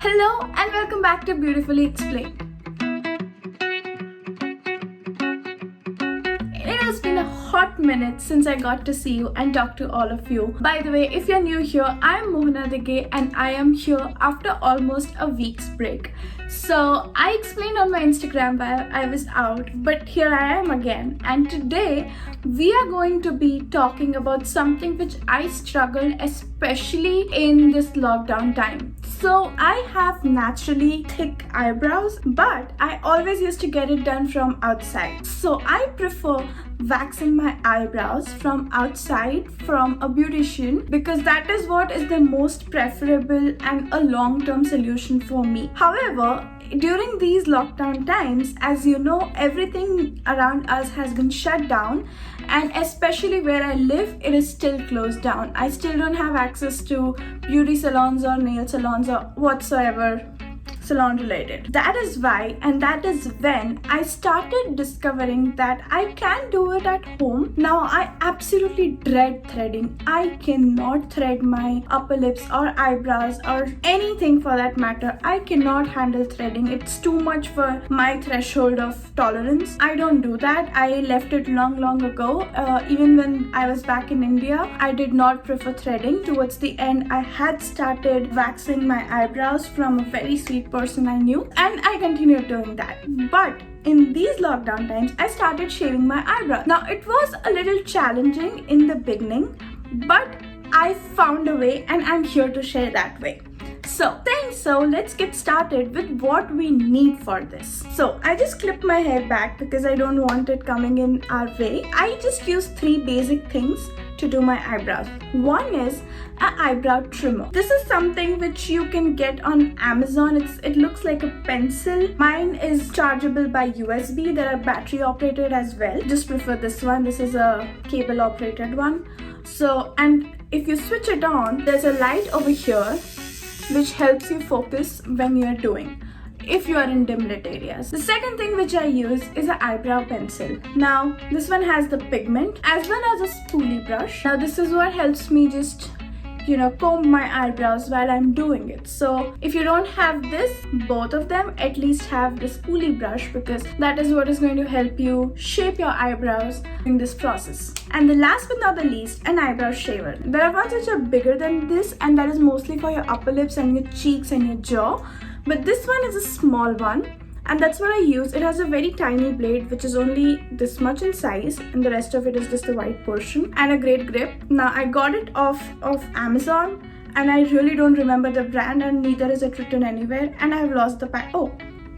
Hello and welcome back to Beautifully Explained. It has been a hot minute since I got to see you and talk to all of you. By the way, if you're new here, I'm Mohana and I am here after almost a week's break. So I explained on my Instagram bio I was out, but here I am again. And today we are going to be talking about something which I struggled especially in this lockdown time. So I have naturally thick eyebrows, but I always used to get it done from outside. So I prefer waxing my eyebrows from outside from a beautician because that is what is the most preferable and a long-term solution for me. However, during these lockdown times, as you know, everything around us has been shut down, and especially where I live, it is still closed down. I still don't have access to beauty salons or nail salons or whatsoever salon related. That is why, and that is when I started discovering that I can do it at home. Now I absolutely dread threading. I cannot thread my upper lips or eyebrows or anything for that matter. I cannot handle threading. It's too much for my threshold of tolerance. I don't do that. I left it long ago. Even when I was back in India, I did not prefer threading. Towards the end, I had started waxing my eyebrows from a very sweet person I knew, and I continued doing that. But in these lockdown times, I started shaving my eyebrows. Now it was a little challenging in the beginning, but I found a way and I'm here to share that way. So let's get started with what we need for this. So I just clipped my hair back because I don't want it coming in our way. I just use three basic things to do my eyebrows. One is an eyebrow trimmer. This is something which you can get on Amazon. It looks like a pencil. Mine is chargeable by USB. There are battery operated as well. Just prefer this one. This is a cable operated one. So, and if you switch it on, there's a light over here which helps you focus when you're doing, if you are in dim lit areas. The second thing which I use is an eyebrow pencil. Now this one has the pigment as well as a spoolie brush. Now this is what helps me just comb my eyebrows while I'm doing it. So if you don't have this, both of them, at least have the spoolie brush because that is what is going to help you shape your eyebrows in this process. And the last but not the least, an eyebrow shaver. There are ones which are bigger than this, and that is mostly for your upper lips and your cheeks and your jaw. But this one is a small one, and that's what I use. It has a very tiny blade which is only this much in size, and the rest of it is just the white portion, and a great grip. Now I got it off of Amazon, and I really don't remember the brand, and neither is it written anywhere, and I have lost the pack. Oh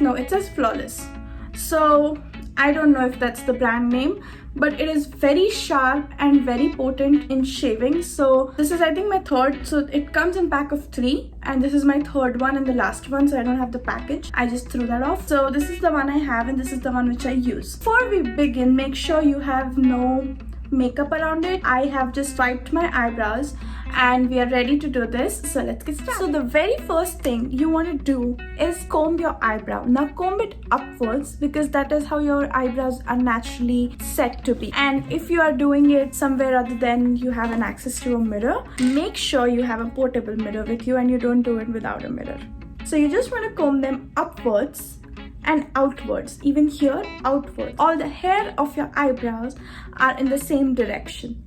no, it says Flawless, so I don't know if that's the brand name, but it is very sharp and very potent in shaving. So this is, I think, my third. So it comes in pack of 3, and this is my third one and the last one, so I don't have the package. I just threw that off. So this is the one I have, and this is the one which I use. Before we begin, make sure you have no makeup around it. I have just wiped my eyebrows and we are ready to do this. So let's get started. So the very first thing you want to do is comb your eyebrow. Now comb it upwards because that is how your eyebrows are naturally set to be. And if you are doing it somewhere other than you have an access to a mirror, make sure you have a portable mirror with you and you don't do it without a mirror. So you just want to comb them upwards and outwards, even here outwards. All the hair of your eyebrows are in the same direction.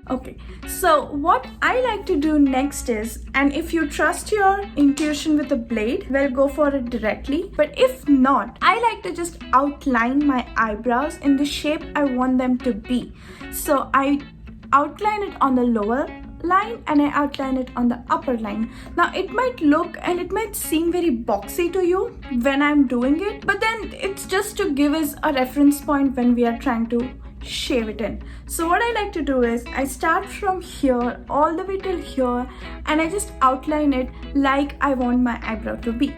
Okay, so what I like to do next is, and if you trust your intuition with a blade, well, go for it directly. But if not, I like to just outline my eyebrows in the shape I want them to be. So I outline it on the lower line and I outline it on the upper line. Now it might look and it might seem very boxy to you when I'm doing it, but then it's just to give us a reference point when we are trying to shave it in. So what I like to do is I start from here all the way till here, and I just outline it like I want my eyebrow to be.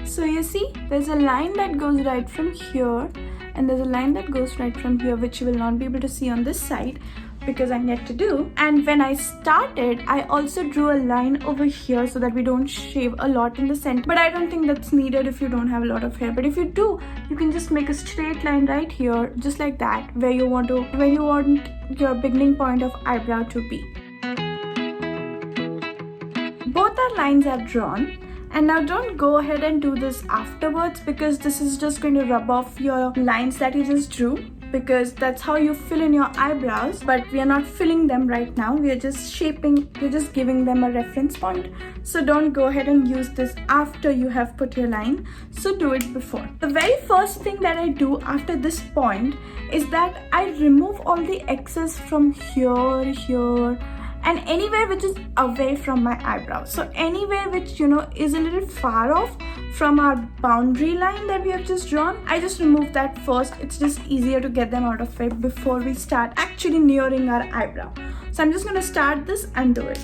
So you see, there's a line that goes right from here, and there's a line that goes right from here, which you will not be able to see on this side. because I'm yet to do. And when I started, I also drew a line over here so that we don't shave a lot in the center, but I don't think that's needed if you don't have a lot of hair. But if you do, you can just make a straight line right here, just like that, where you want your beginning point of eyebrow to be. Both our lines are drawn. And now don't go ahead and do this afterwards, because this is just going to rub off your lines that you just drew, because that's how you fill in your eyebrows. But we are not filling them right now, we are just shaping, we're just giving them a reference point. So don't go ahead and use this after you have put your line, so do it before. The very first thing that I do after this point is that I remove all the excess from here, and anywhere which is away from my eyebrow. So anywhere which is a little far off from our boundary line that we have just drawn, I just remove that first. It's just easier to get them out of it before we start actually nearing our eyebrow. So I'm just going to start this and do it.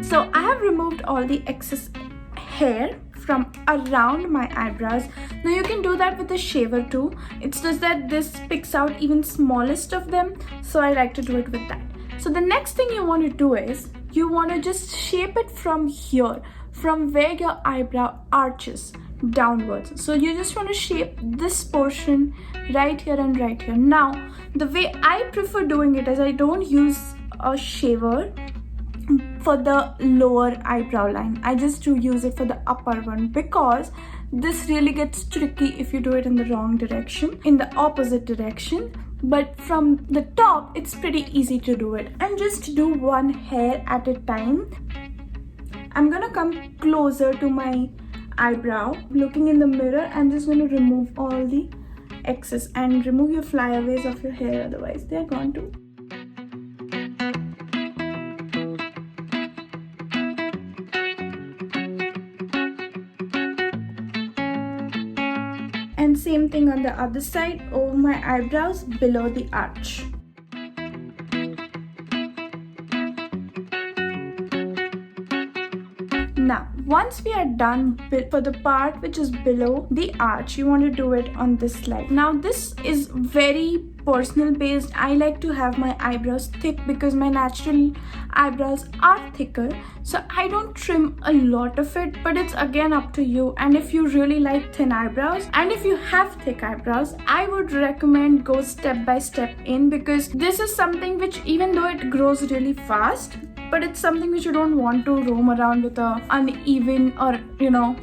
So I have removed all the excess hair from around my eyebrows. Now you can do that with a shaver too. It's just that this picks out even smallest of them, so I like to do it with that. So the next thing you want to do is you want to just shape it from here, from where your eyebrow arches downwards. So you just want to shape this portion right here and right here. Now the way I prefer doing it is I don't use a shaver for the lower eyebrow line. I just do use it for the upper one, because this really gets tricky if you do it in the wrong direction, in the opposite direction. But from the top, it's pretty easy to do it. And just do one hair at a time. I'm gonna come closer to my eyebrow, looking in the mirror. I'm just gonna remove all the excess and remove your flyaways of your hair, otherwise they're gone too. And same thing on the other side, over my eyebrows, below the arch. Now, once we are done for the part which is below the arch, you want to do it on this side. Now, this is very personal based. I like to have my eyebrows thick because my natural eyebrows are thicker, so I don't trim a lot of it, but it's again up to you. And if you really like thin eyebrows, and if you have thick eyebrows, I would recommend go step by step in, because this is something which, even though it grows really fast, but it's something which you don't want to roam around with a uneven or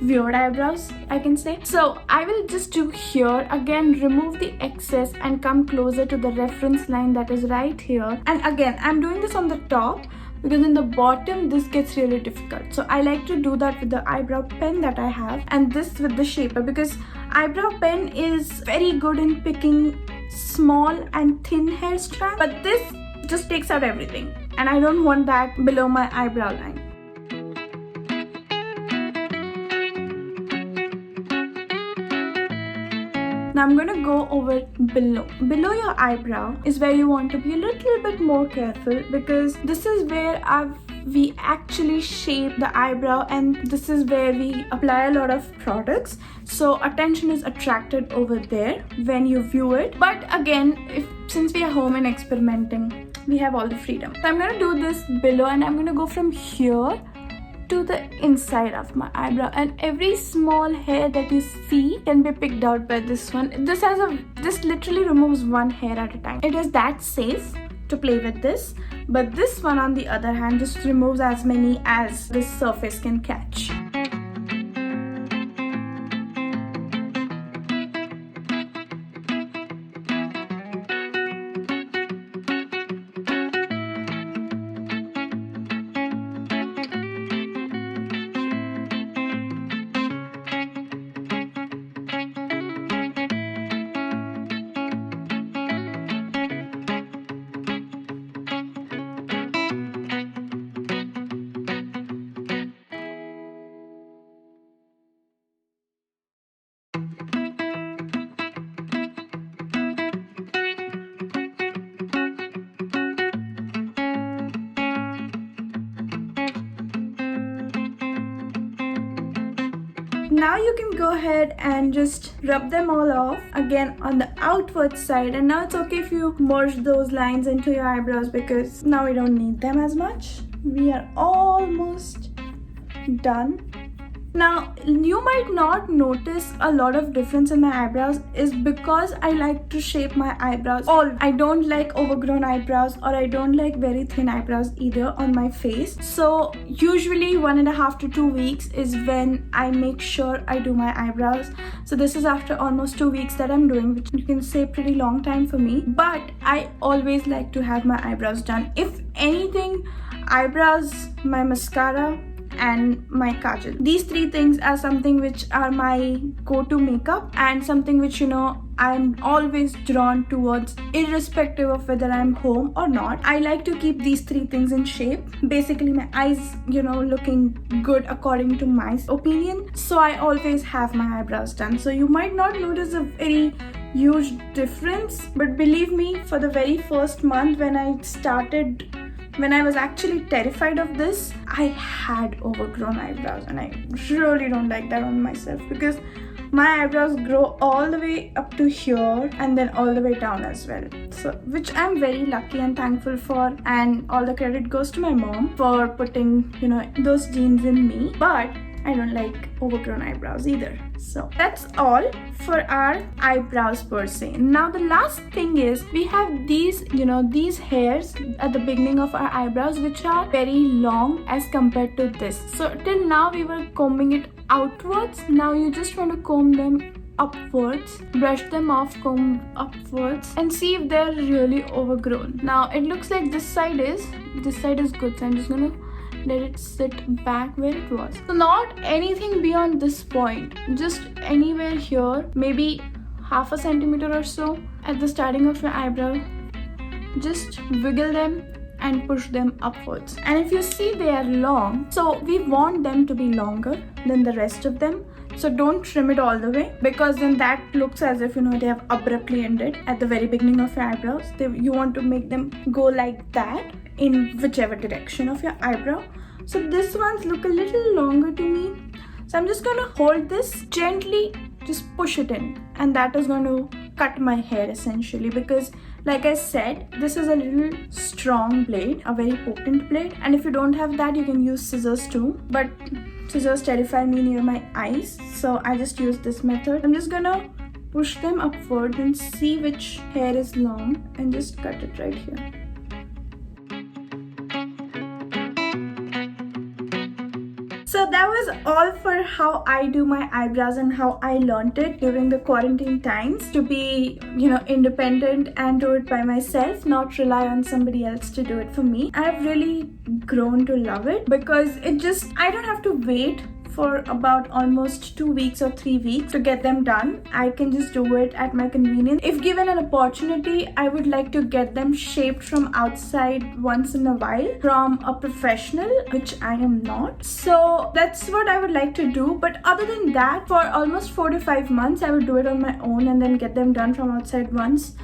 weird eyebrows, I can say. So I will just do here again, remove the excess and come closer to the reference line that is right here. And again, I'm doing this on the top because in the bottom this gets really difficult. So I like to do that with the eyebrow pen that I have, and this with the shaper, because eyebrow pen is very good in picking small and thin hair strands, but this just takes out everything, and I don't want that below my eyebrow line. Now I'm going to go over below. Below your eyebrow is where you want to be a little bit more careful, because this is where we actually shape the eyebrow, and this is where we apply a lot of products. So attention is attracted over there when you view it. But again, since we are home and experimenting, we have all the freedom. So I'm going to do this below, and I'm going to go from here to the inside of my eyebrow, and every small hair that you see can be picked out by this one. This literally removes one hair at a time. It is that safe to play with this, but this one on the other hand just removes as many as this surface can catch. now you can go ahead and just rub them all off again on the outward side. And now it's okay if you merge those lines into your eyebrows, because now we don't need them as much. We are almost done. Now you might not notice a lot of difference in my eyebrows is because I like to shape my eyebrows. Or I don't like overgrown eyebrows, or I don't like very thin eyebrows either on my face. So usually 1.5 to 2 weeks is when I make sure I do my eyebrows. So this is after almost 2 weeks that I'm doing, which you can say pretty long time for me. But I always like to have my eyebrows done. If anything, eyebrows, my mascara, and my kajal. These 3 things are something which are my go-to makeup, and something which, you know, I'm always drawn towards irrespective of whether I'm home or not. I like to keep these 3 things in shape. Basically my eyes, you know, looking good according to my opinion. So I always have my eyebrows done. So you might not notice a very huge difference, but believe me, for the very first month when I was actually terrified of this, I had overgrown eyebrows, and I really don't like that on myself, because my eyebrows grow all the way up to here and then all the way down as well. So, which I'm very lucky and thankful for, and all the credit goes to my mom for putting, you know, those genes in me. But I don't like overgrown eyebrows either. So that's all for our eyebrows per se. Now the last thing is, we have these, you know, these hairs at the beginning of our eyebrows which are very long as compared to this. So till now we were combing it outwards. Now you just want to comb them upwards, brush them off, comb upwards, and see if they're really overgrown. Now it looks like this side is good, so I'm just gonna let it sit back where it was. So not anything beyond this point, just anywhere here, maybe 1/2 centimeter or so at the starting of your eyebrow. Just wiggle them and push them upwards. And if you see they are long, so we want them to be longer than the rest of them. So don't trim it all the way, because then that looks as if, you know, they have abruptly ended at the very beginning of your eyebrows. You want to make them go like that in whichever direction of your eyebrow. So this ones look a little longer to me. So I'm just going to hold this gently, just push it in, and that is going to cut my hair essentially, because like I said, this is a little strong blade, a very potent blade, and if you don't have that, you can use scissors too, but scissors terrify me near my eyes, so I just use this method. I'm just gonna push them upward and see which hair is long and just cut it right here. So that was all for how I do my eyebrows and how I learned it during the quarantine times, to be, you know, independent and do it by myself, not rely on somebody else to do it for me. I've really grown to love it, because I don't have to wait for about almost 2 weeks or 3 weeks to get them done. I can just do it at my convenience. If given an opportunity, I would like to get them shaped from outside once in a while from a professional, which I am not. So that's what I would like to do. But other than that, for almost 4 to 5 months, I would do it on my own and then get them done from outside once,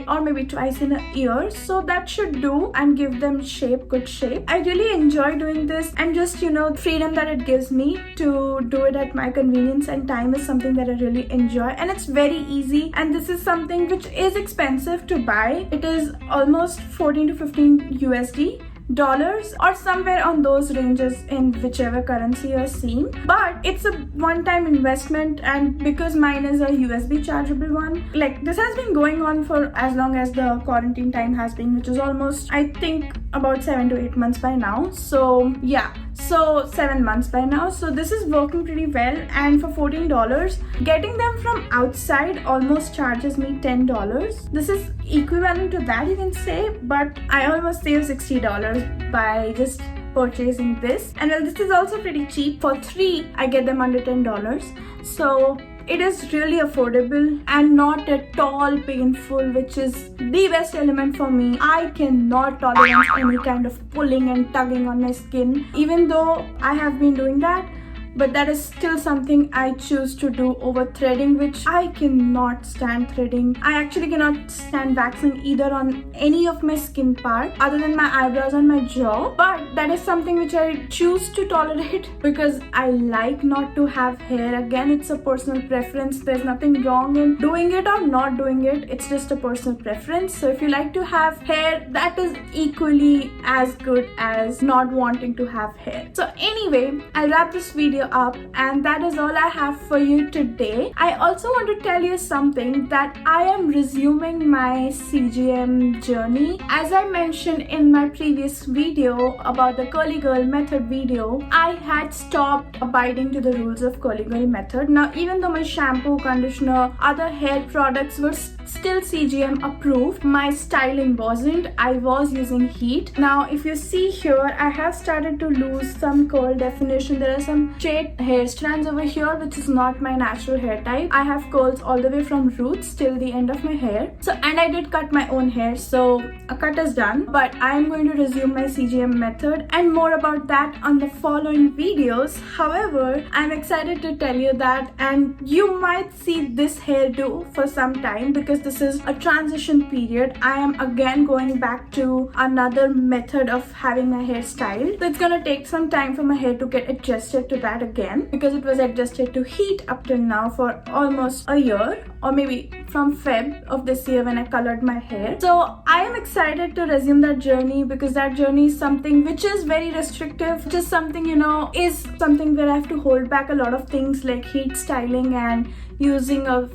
or maybe twice in a year. So that should do and give them shape, good shape. I really enjoy doing this, and just, you know, freedom that it gives me to do it at my convenience and time is something that I really enjoy, and it's very easy. And this is something which is expensive to buy. It is almost 14 to 15 USD dollars or somewhere on those ranges in whichever currency you're seeing, but it's a one-time investment. And because mine is a USB chargeable one, like, this has been going on for as long as the quarantine time has been, which is almost, I think, about 7 to 8 months by now. So yeah, so 7 months by now. So this is working pretty well, and for $14, getting them from outside almost charges me $10. This is equivalent to that, you can say, but I almost save $60 by just purchasing this. And well, this is also pretty cheap. For 3, I get them under $10. So it is really affordable and not at all painful, which is the best element for me. I cannot tolerate any kind of pulling and tugging on my skin. Even though I have been doing that, but that is still something I choose to do over threading, which I cannot stand threading. I actually cannot stand waxing either on any of my skin part other than my eyebrows and my jaw, but that is something which I choose to tolerate because I like not to have hair. Again, it's a personal preference. There's nothing wrong in doing it or not doing it. It's just a personal preference. So if you like to have hair, that is equally as good as not wanting to have hair. So anyway, I'll wrap this video up, and that is all I have for you today. I also want to tell you something, that I am resuming my CGM journey. As I mentioned in my previous video about the curly girl method video, I had stopped abiding to the rules of curly girl method. Now, even though my shampoo, conditioner, other hair products were still CGM approved, my styling wasn't. I was using heat. Now, if you see here, I have started to lose some curl definition. There are some straight hair strands over here, which is not my natural hair type. I have curls all the way from roots till the end of my hair. So, and I did cut my own hair, so a cut is done. But I am going to resume my CGM method, and more about that on the following videos. However, I'm excited to tell you that, and you might see this hairdo for some time because this is a transition period. I am again going back to another method of having my hair styled. So it's gonna take some time for my hair to get adjusted to that again, because it was adjusted to heat up till now for almost a year, or maybe from Feb of this year when I colored my hair. So I am excited to resume that journey, because that journey is something which is very restrictive, which is something, is something where I have to hold back a lot of things like heat styling and using of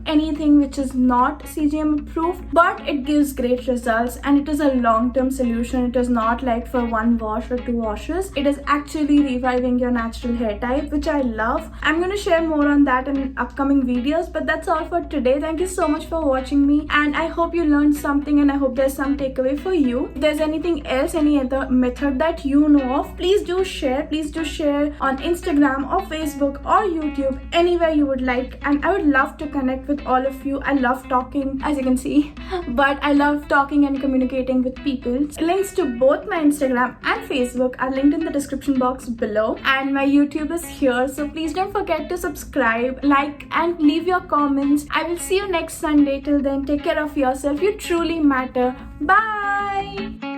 anything which is not CGM approved, but it gives great results, and it is a long-term solution. It is not like for one wash or two washes. It is actually reviving your natural hair type, which I love. I'm going to share more on that in upcoming videos, but that's all for today. Thank you so much for watching me, and I hope you learned something, and I hope there's some takeaway for you. If there's anything else, any other method that you know of, please do share. Please do share on Instagram or Facebook or YouTube, anywhere you would like. And I would love to connect with all of you. I love talking, as you can see, but I love talking and communicating with people. Links to both my Instagram and Facebook are linked in the description box below, and my YouTube is here. So please don't forget to subscribe, like, and leave your comments. I will see you next Sunday. Till then, take care of yourself. You truly matter. Bye.